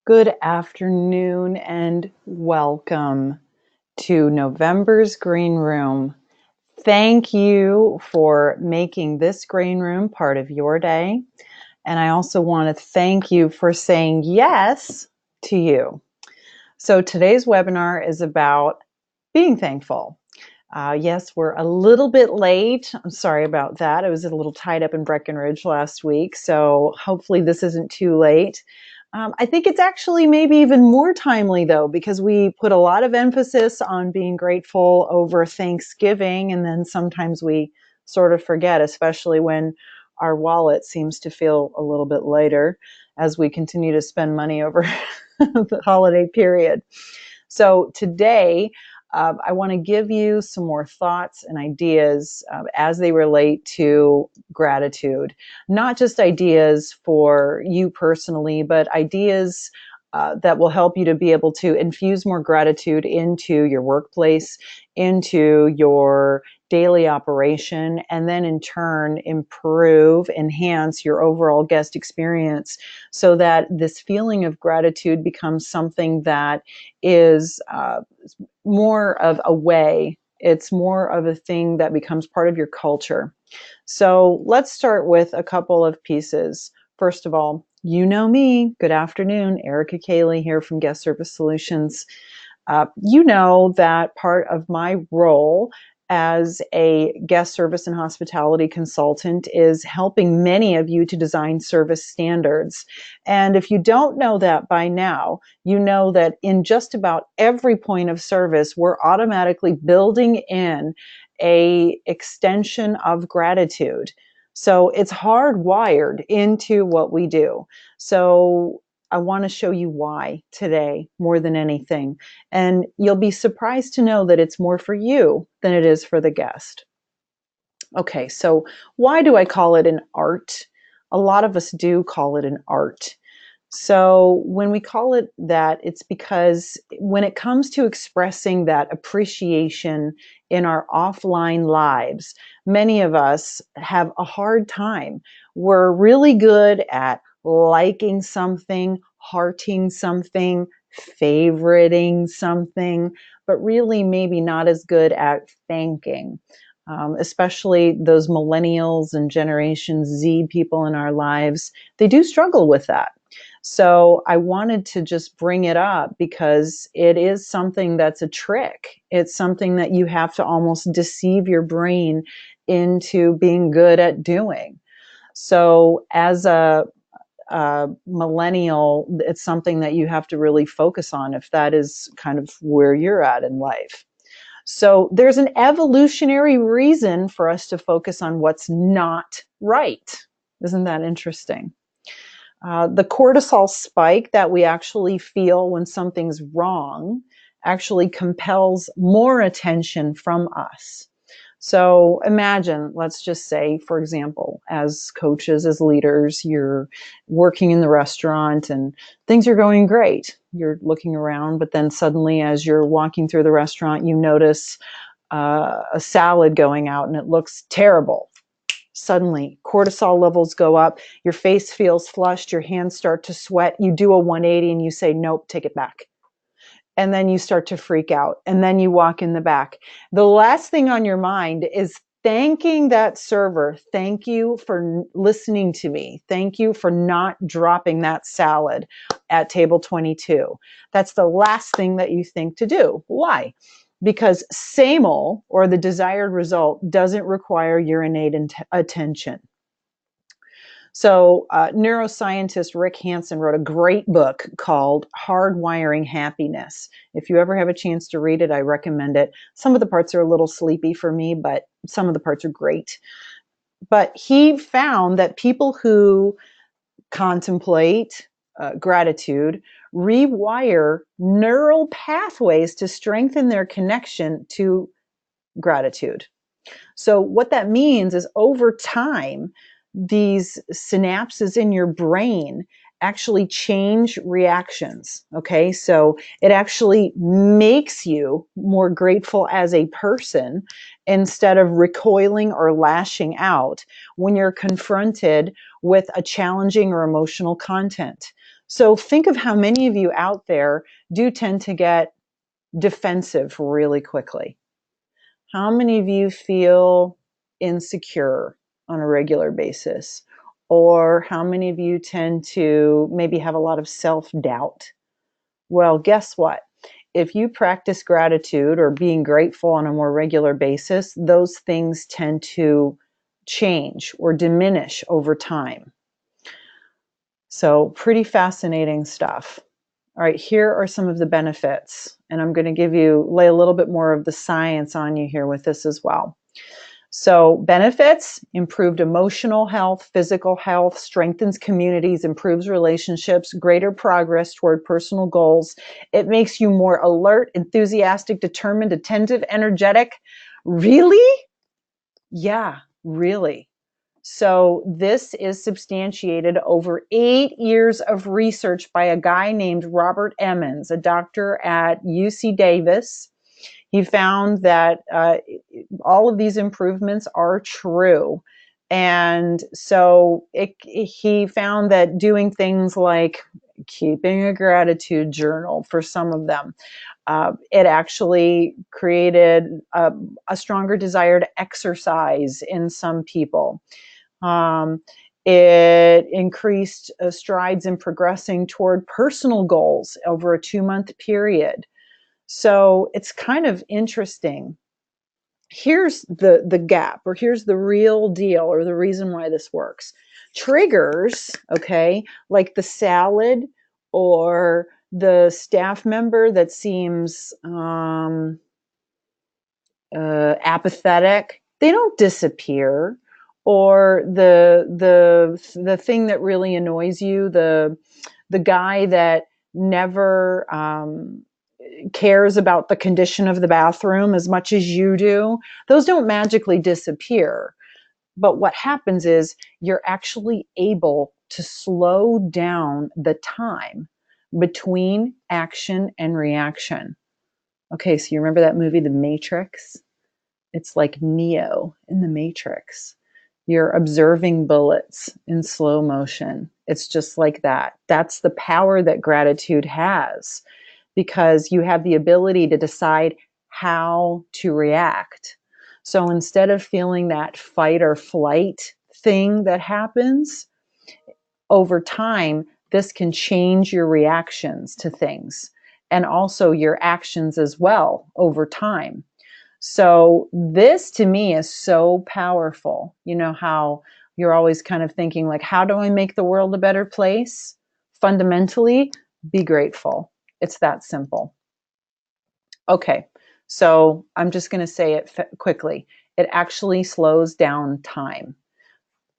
Good afternoon and welcome to November's Green Room. Thank you for making this green room part of your day. And I also want to thank you for saying yes to you. So today's webinar is about being thankful. Yes, we're a little bit late. I'm sorry about that. I was a little tied up in Breckenridge last week, so hopefully this isn't too late. I think it's actually maybe even more timely though, because we put a lot of emphasis on being grateful over Thanksgiving, and then sometimes we sort of forget, especially when our wallet seems to feel a little bit lighter as we continue to spend money over the holiday period. So today, I want to give you some more thoughts and ideas as they relate to gratitude. Not just ideas for you personally, but ideas that will help you to be able to infuse more gratitude into your workplace, into your daily operation, and then in turn improve, enhance your overall guest experience so that this feeling of gratitude becomes something that is more of a way. It's more of a thing that becomes part of your culture. So let's start with a couple of pieces. First of all, you know me. Good afternoon. Erica Cayley here from Guest Service Solutions. You know that part of my role as a guest service and hospitality consultant is helping many of you to design service standards. And if you don't know that by now, you know that in just about every point of service, we're automatically building in a extension of gratitude. So it's hardwired into what we do. So I want to show you why today more than anything. And you'll be surprised to know that it's more for you than it is for the guest. Okay, so why do I call it an art? A lot of us do call it an art. So when we call it that, it's because when it comes to expressing that appreciation in our offline lives, many of us have a hard time. We're really good at liking something, hearting something, favoriting something, but really maybe not as good at thanking. Especially those millennials and Generation Z people in our lives, they do struggle with that. So I wanted to just bring it up because it is something that's a trick. It's something that you have to almost deceive your brain into being good at doing. So as a millennial, it's something that you have to really focus on if that is kind of where you're at in life. So there's an evolutionary reason for us to focus on what's not right. Isn't that interesting? The cortisol spike that we actually feel when something's wrong actually compels more attention from us. So imagine, let's just say, for example, as coaches, as leaders, you're working in the restaurant and things are going great. You're looking around, but then suddenly as you're walking through the restaurant, you notice a salad going out and it looks terrible. Suddenly, cortisol levels go up, your face feels flushed, your hands start to sweat, you do a 180 and you say, nope, take it back. And then you start to freak out, and then you walk in the back. The last thing on your mind is thanking that server. Thank you for listening to me. Thank you for not dropping that salad at table 22. That's the last thing that you think to do. Why? Because same-ol, or the desired result, doesn't require your innate attention. So neuroscientist Rick Hanson wrote a great book called Hardwiring Happiness. If you ever have a chance to read it, I recommend it. Some of the parts are a little sleepy for me, but some of the parts are great. But he found that people who contemplate gratitude rewire neural pathways to strengthen their connection to gratitude. So what that means is over time, these synapses in your brain actually change reactions. Okay, so it actually makes you more grateful as a person instead of recoiling or lashing out when you're confronted with a challenging or emotional content. So think of how many of you out there do tend to get defensive really quickly. How many of you feel insecure on a regular basis? Or how many of you tend to maybe have a lot of self-doubt? Well, guess what? If you practice gratitude or being grateful on a more regular basis, those things tend to change or diminish over time. So, pretty fascinating stuff. All right, here are some of the benefits, and I'm going to lay a little bit more of the science on you here with this as well. So benefits: improved emotional health, physical health, strengthens communities, improves relationships, greater progress toward personal goals. It makes you more alert, enthusiastic, determined, attentive, energetic. Really? Yeah, really. So this is substantiated over 8 years of research by a guy named Robert Emmons, a doctor at UC Davis. He found that all of these improvements are true. And so he found that doing things like keeping a gratitude journal for some of them, it actually created a stronger desire to exercise in some people. It increased strides in progressing toward personal goals over a 2-month period. So it's kind of interesting. Here's the gap, or here's the real deal, or the reason why this works. Triggers, okay, like the salad or the staff member that seems apathetic, they don't disappear. Or the thing that really annoys you, the guy that never cares about the condition of the bathroom as much as you do, those don't magically disappear. But what happens is you're actually able to slow down the time between action and reaction. Okay, so you remember that movie, The Matrix? It's like Neo in The Matrix. You're observing bullets in slow motion. It's just like that. That's the power that gratitude has, because you have the ability to decide how to react. So instead of feeling that fight or flight thing that happens over time, this can change your reactions to things and also your actions as well over time. So this to me is so powerful. You know how you're always kind of thinking like, how do I make the world a better place? Fundamentally, be grateful. It's that simple. Okay, so I'm just going to say it quickly. It actually slows down time.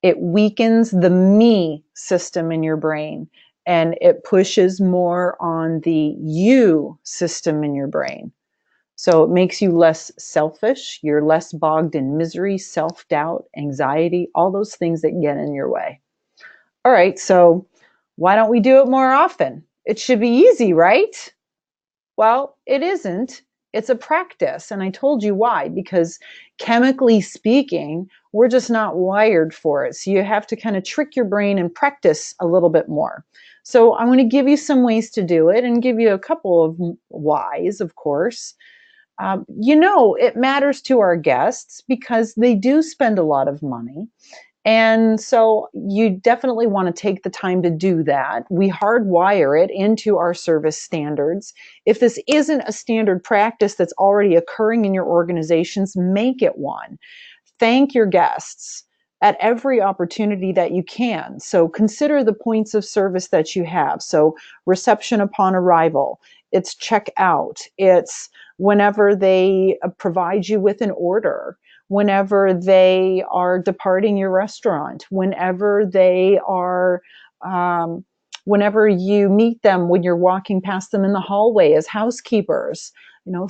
It weakens the me system in your brain, and it pushes more on the you system in your brain. So it makes you less selfish. You're less bogged in misery, self-doubt, anxiety, all those things that get in your way. All right, so why don't we do it more often? It should be easy, right? Well, it isn't. It's a practice. And I told you why, because chemically speaking, we're just not wired for it. So you have to kind of trick your brain and practice a little bit more. So I'm going to give you some ways to do it and give you a couple of whys, of course. It matters to our guests because they do spend a lot of money. And so you definitely want to take the time to do that. We hardwire it into our service standards. If this isn't a standard practice that's already occurring in your organizations, make it one. Thank your guests at every opportunity that you can. So consider the points of service that you have. So reception upon arrival, it's checkout, it's whenever they provide you with an order, whenever they are departing your restaurant, whenever they are, whenever you meet them, when you're walking past them in the hallway as housekeepers,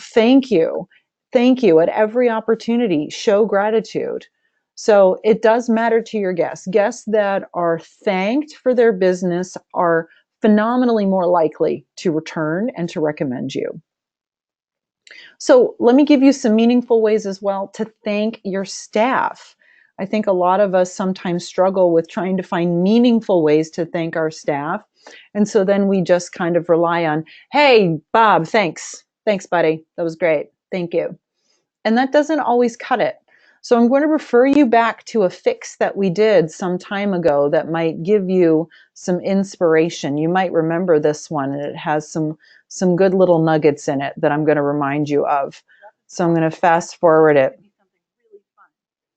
thank you. Thank you at every opportunity. Show gratitude. So it does matter to your guests. Guests that are thanked for their business are phenomenally more likely to return and to recommend you. So let me give you some meaningful ways as well to thank your staff. I think a lot of us sometimes struggle with trying to find meaningful ways to thank our staff. And so then we just kind of rely on, hey, Bob, thanks. Thanks, buddy. That was great. Thank you. And that doesn't always cut it. So I'm going to refer you back to a fix that we did some time ago that might give you some inspiration. You might remember this one, and it has some good little nuggets in it that I'm going to remind you of. So I'm going to fast forward it.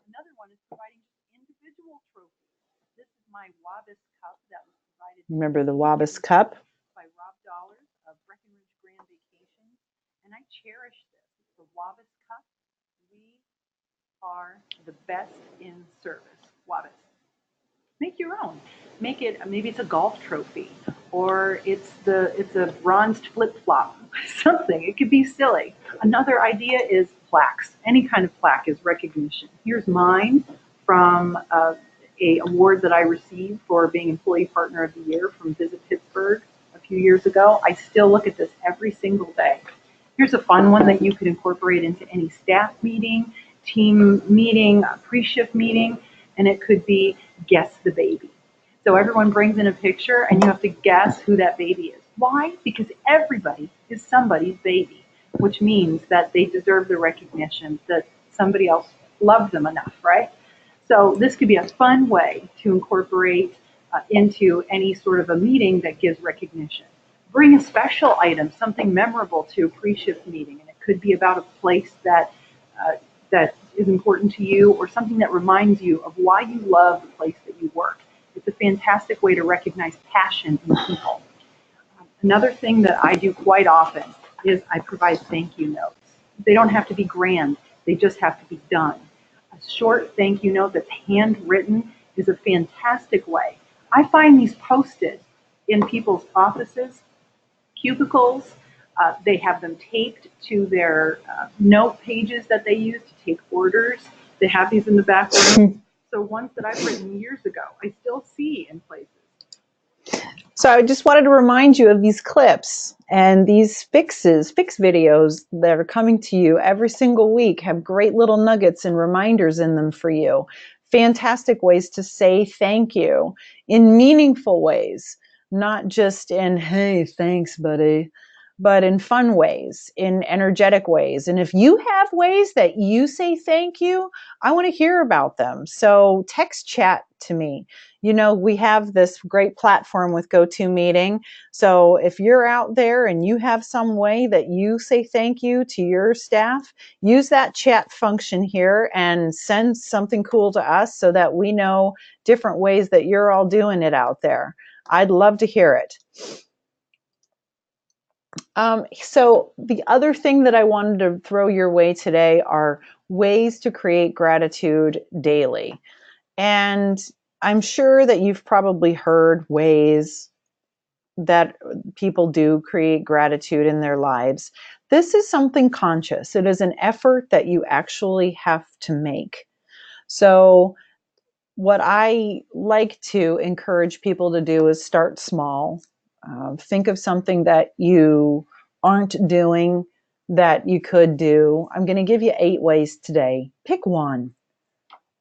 Another one is providing individual trophies. This is my Wabbis cup that was provided. Remember the Wabbis cup? By Rob Dollars of Breckenridge Grand Vacations, and I cherish this. It's the Wabbis cup. We are the best in service. Wabbis. Make your own. Make it. Maybe it's a golf trophy, or it's a bronzed flip flop. Something. It could be silly. Another idea is plaques. Any kind of plaque is recognition. Here's mine from a award that I received for being Employee Partner of the Year from Visit Pittsburgh a few years ago. I still look at this every single day. Here's a fun one that you could incorporate into any staff meeting, team meeting, pre-shift meeting, and it could be guess the baby. So everyone brings in a picture and you have to guess who that baby is. Why? Because everybody is somebody's baby, which means that they deserve the recognition that somebody else loved them enough, right? So this could be a fun way to incorporate into any sort of a meeting that gives recognition. Bring a special item, something memorable to a pre-shift meeting, and it could be about a place that is important to you, or something that reminds you of why you love the place that you work. It's a fantastic way to recognize passion in people. Another thing that I do quite often is I provide thank you notes. They don't have to be grand, they just have to be done. A short thank you note that's handwritten is a fantastic way. I find these posted in people's offices, cubicles. They have them taped to their note pages that they use to take orders. They have these in the back room. So ones that I've written years ago, I still see in places. So I just wanted to remind you of these clips and these fix videos that are coming to you every single week have great little nuggets and reminders in them for you. Fantastic ways to say thank you in meaningful ways, not just in, hey, thanks, buddy, but in fun ways, in energetic ways. And if you have ways that you say thank you, I want to hear about them. So text chat to me. You know, we have this great platform with GoToMeeting. So if you're out there and you have some way that you say thank you to your staff, use that chat function here and send something cool to us so that we know different ways that you're all doing it out there. I'd love to hear it. So the other thing that I wanted to throw your way today are ways to create gratitude daily. And I'm sure that you've probably heard ways that people do create gratitude in their lives. This is something conscious. It is an effort that you actually have to make. So what I like to encourage people to do is start small. Think of something that you aren't doing that you could do. I'm going to give you 8 ways today. Pick one.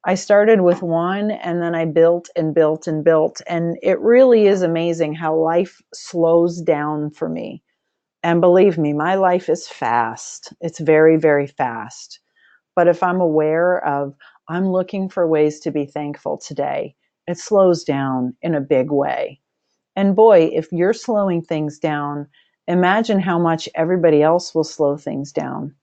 I started with one and then I built and built and built. And it really is amazing how life slows down for me. And believe me, my life is fast. It's very, very fast. But if I'm aware of, I'm looking for ways to be thankful today, it slows down in a big way. And boy, if you're slowing things down, imagine how much everybody else will slow things down.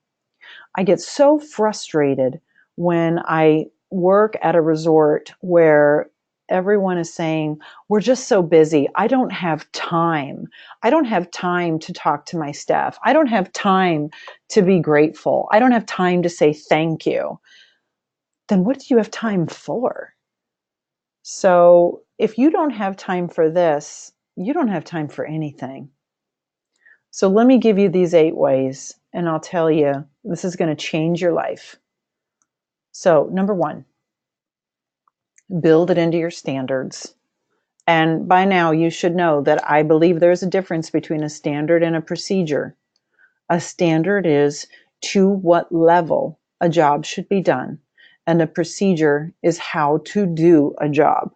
I get so frustrated when I work at a resort where everyone is saying, we're just so busy. I don't have time. I don't have time to talk to my staff. I don't have time to be grateful. I don't have time to say thank you. Then what do you have time for? So if you don't have time for this, you don't have time for anything. So let me give you these 8 ways, and I'll tell you, this is going to change your life. So number 1, build it into your standards. And by now you should know that I believe there's a difference between a standard and a procedure. A standard is to what level a job should be done. and a procedure is how to do a job.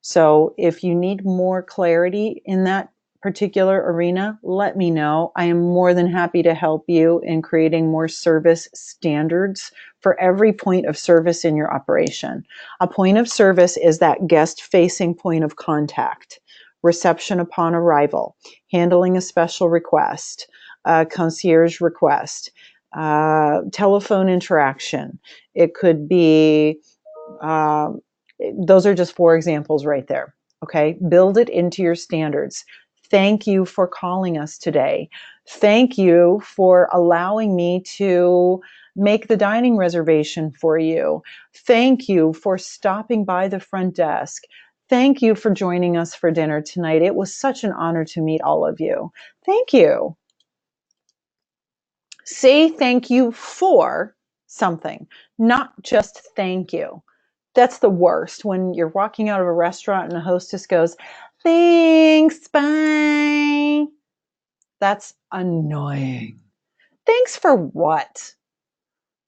So if you need more clarity in that particular arena, let me know. I am more than happy to help you in creating more service standards for every point of service in your operation. A point of service is that guest-facing point of contact, reception upon arrival, handling a special request, a concierge request, telephone interaction. It could be those are just 4 examples right there. Okay. Build it into your standards. Thank you for calling us today. Thank you for allowing me to make the dining reservation for you. Thank you for stopping by the front desk. Thank you for joining us for dinner tonight. It was such an honor to meet all of you. Thank you. Say thank you for something, not just thank you. That's the worst, when you're walking out of a restaurant and the hostess goes, thanks, bye. That's annoying. Thanks for what?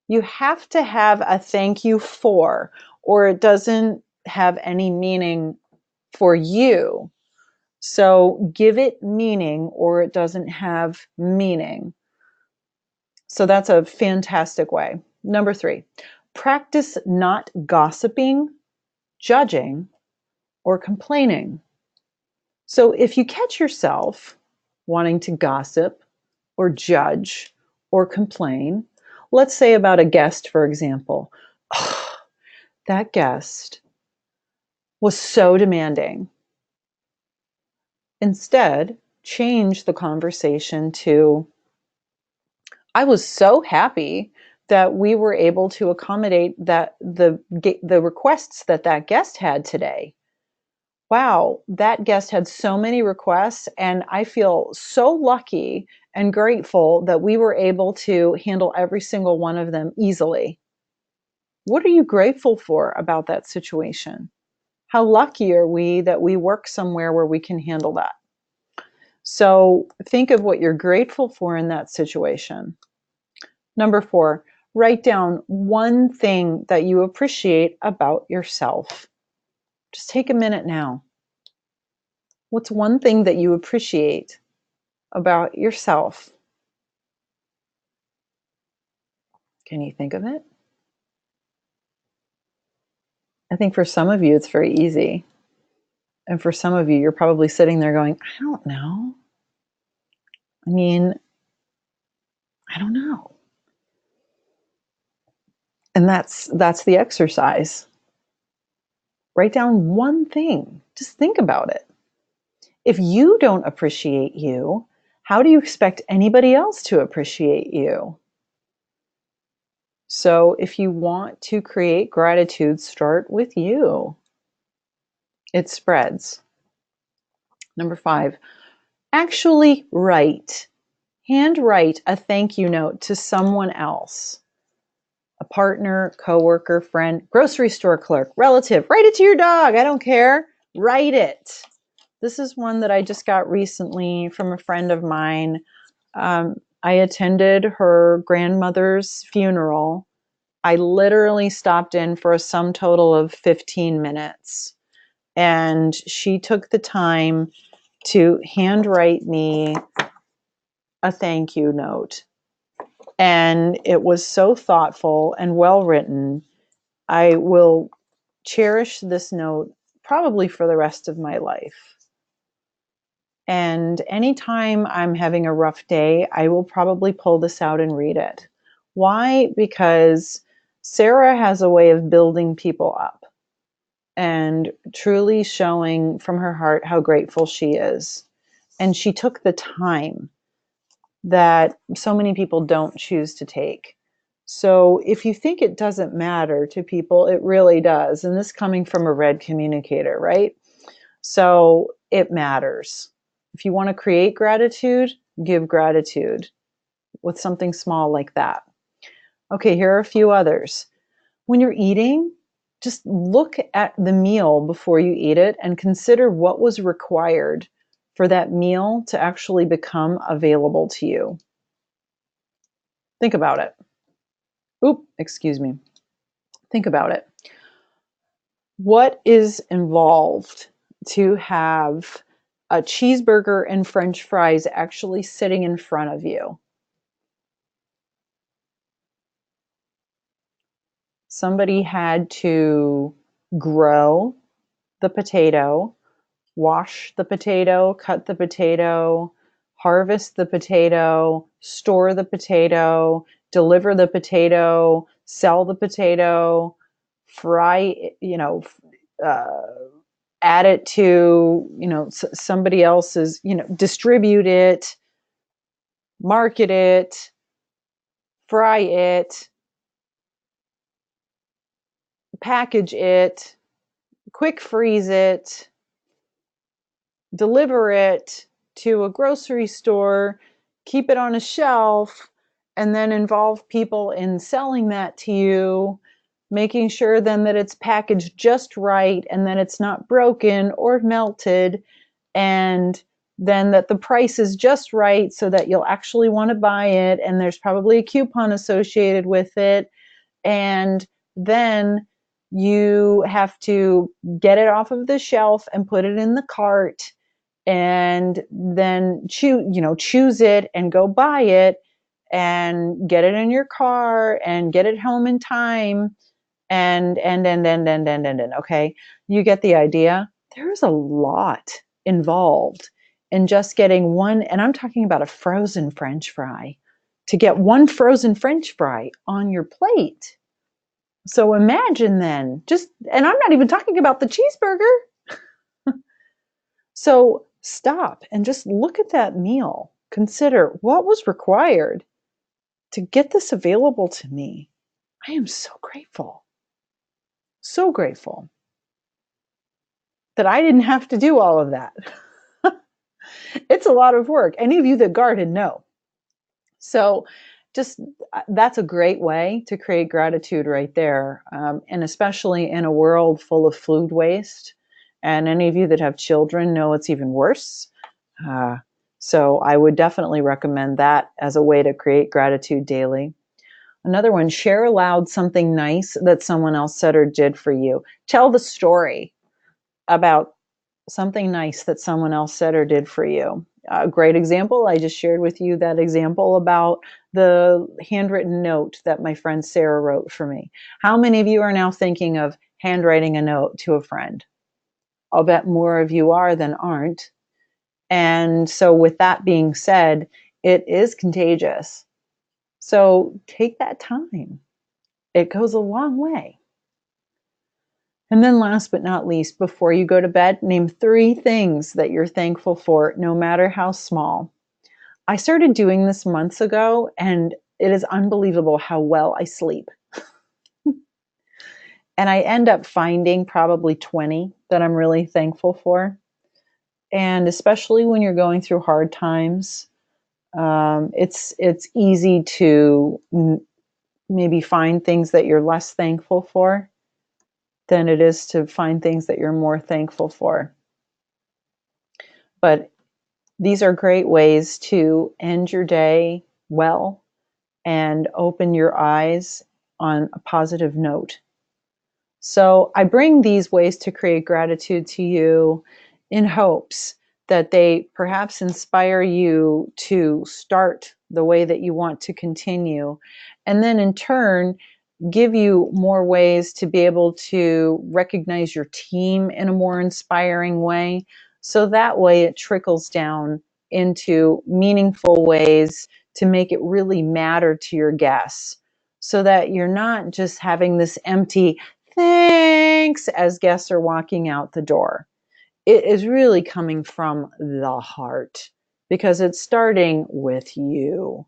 You have to have a thank you for, or it doesn't have any meaning for you. So give it meaning, or it doesn't have meaning. So that's a fantastic way. Number 3, practice not gossiping, judging, or complaining. So if you catch yourself wanting to gossip or judge or complain, let's say about a guest, for example, oh, that guest was so demanding. Instead, change the conversation to, I was so happy that we were able to accommodate the requests that guest had today. Wow, that guest had so many requests, and I feel so lucky and grateful that we were able to handle every single one of them easily. What are you grateful for about that situation? How lucky are we that we work somewhere where we can handle that? So think of what you're grateful for in that situation. Number 4, write down one thing that you appreciate about yourself. Just take a minute now. What's one thing that you appreciate about yourself? Can you think of it? I think for some of you, it's very easy. And for some of you, you're probably sitting there going, I don't know. I mean, I don't know. And that's the exercise. Write down one thing. Just think about it. If you don't appreciate you, how do you expect anybody else to appreciate you? So if you want to create gratitude, start with you. It spreads. Number 5, actually write. Handwrite a thank you note to someone else. A partner, coworker, friend, grocery store clerk, relative. Write it to your dog. I don't care. Write it. This is one that I just got recently from a friend of mine. I attended her grandmother's funeral. I literally stopped in for a sum total of 15 minutes. And she took the time to handwrite me a thank you note. And it was so thoughtful and well written. I will cherish this note probably for the rest of my life. And anytime I'm having a rough day, I will probably pull this out and read it. Why? Because Sarah has a way of building people up and truly showing from her heart how grateful she is. And she took the time that so many people don't choose to take. So if you think it doesn't matter to people, it really does. And this coming from a red communicator, right? So it matters. If you want to create gratitude, give gratitude with something small like that. Okay, here are a few others. When you're eating, just look at the meal before you eat it and consider what was required for that meal to actually become available to you. Think about it. Excuse me. Think about it. What is involved to have a cheeseburger and French fries actually sitting in front of you? Somebody had to grow the potato, wash the potato, cut the potato, harvest the potato, store the potato, deliver the potato, sell the potato, fry, uh, add it to, somebody else's, distribute it, market it, fry it, package it, quick freeze it, deliver it to a grocery store, keep it on a shelf, and then involve people in selling that to you, making sure then that it's packaged just right and that it's not broken or melted, and then that the price is just right so that you'll actually want to buy it, and there's probably a coupon associated with it. And then you have to get it off of the shelf and put it in the cart, and then choose it and go buy it and get it in your car and get it home in time, and okay, you get the idea. There's a lot involved in just getting one, and I'm talking about a frozen French fry, to get one frozen French fry on your plate. So imagine then, and I'm not even talking about the cheeseburger. So stop and just look at that meal. Consider what was required to get this available to me. I am so grateful. So grateful that I didn't have to do all of that. It's a lot of work. Any of you that garden know. So just that's a great way to create gratitude right there. And especially in a world full of food waste. And any of you that have children know it's even worse. So I would definitely recommend that as a way to create gratitude daily. Another one, share aloud something nice that someone else said or did for you. Tell the story about something nice that someone else said or did for you. A great example, I just shared with you that example about the handwritten note that my friend Sarah wrote for me. How many of you are now thinking of handwriting a note to a friend? I'll bet more of you are than aren't. And so with that being said, it is contagious. So take that time. It goes a long way. And then last but not least, before you go to bed, name 3 things that you're thankful for, no matter how small. I started doing this months ago, and it is unbelievable how well I sleep. And I end up finding probably 20 that I'm really thankful for. And especially when you're going through hard times, it's easy to maybe find things that you're less thankful for than it is to find things that you're more thankful for. But these are great ways to end your day well and open your eyes on a positive note. So I bring these ways to create gratitude to you in hopes that they perhaps inspire you to start the way that you want to continue, and then in turn give you more ways to be able to recognize your team in a more inspiring way. So that way it trickles down into meaningful ways to make it really matter to your guests, so that you're not just having this empty thanks as guests are walking out the door. It is really coming from the heart because it's starting with you.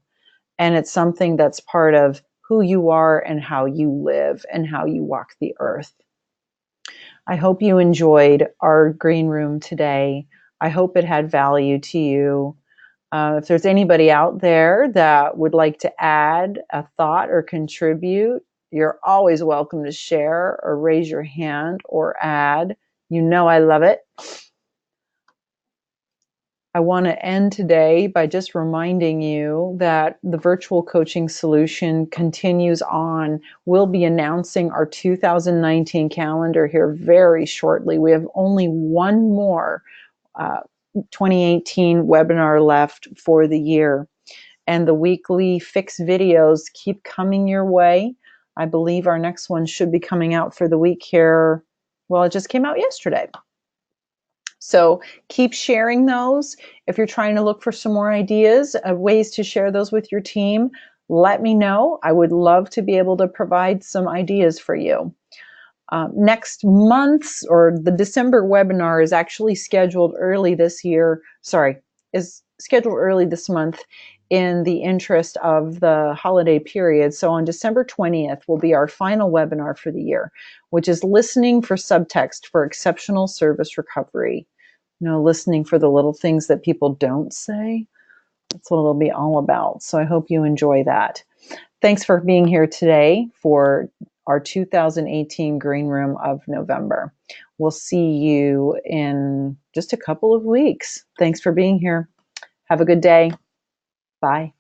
And it's something that's part of who you are and how you live and how you walk the earth. I hope you enjoyed our green room today. I hope it had value to you. If there's anybody out there that would like to add a thought or contribute, you're always welcome to share or raise your hand or add. You know I love it. I want to end today by just reminding you that the virtual coaching solution continues on. We'll be announcing our 2019 calendar here very shortly. We have only one more 2018 webinar left for the year. And the weekly fixed videos keep coming your way. I believe our next one should be coming out for the week here. Well, it just came out yesterday. So keep sharing those. If you're trying to look for some more ideas, ways to share those with your team, let me know. I would love to be able to provide some ideas for you. Next month's or the December webinar is actually scheduled early this year. Is scheduled early this month in the interest of the holiday period. So on December 20th will be our final webinar for the year, which is listening for subtext for exceptional service recovery. Listening for the little things that people don't say. That's what it'll be all about. So I hope you enjoy that. Thanks for being here today for our 2018 Green Room of November. We'll see you in just a couple of weeks. Thanks for being here. Have a good day. Bye.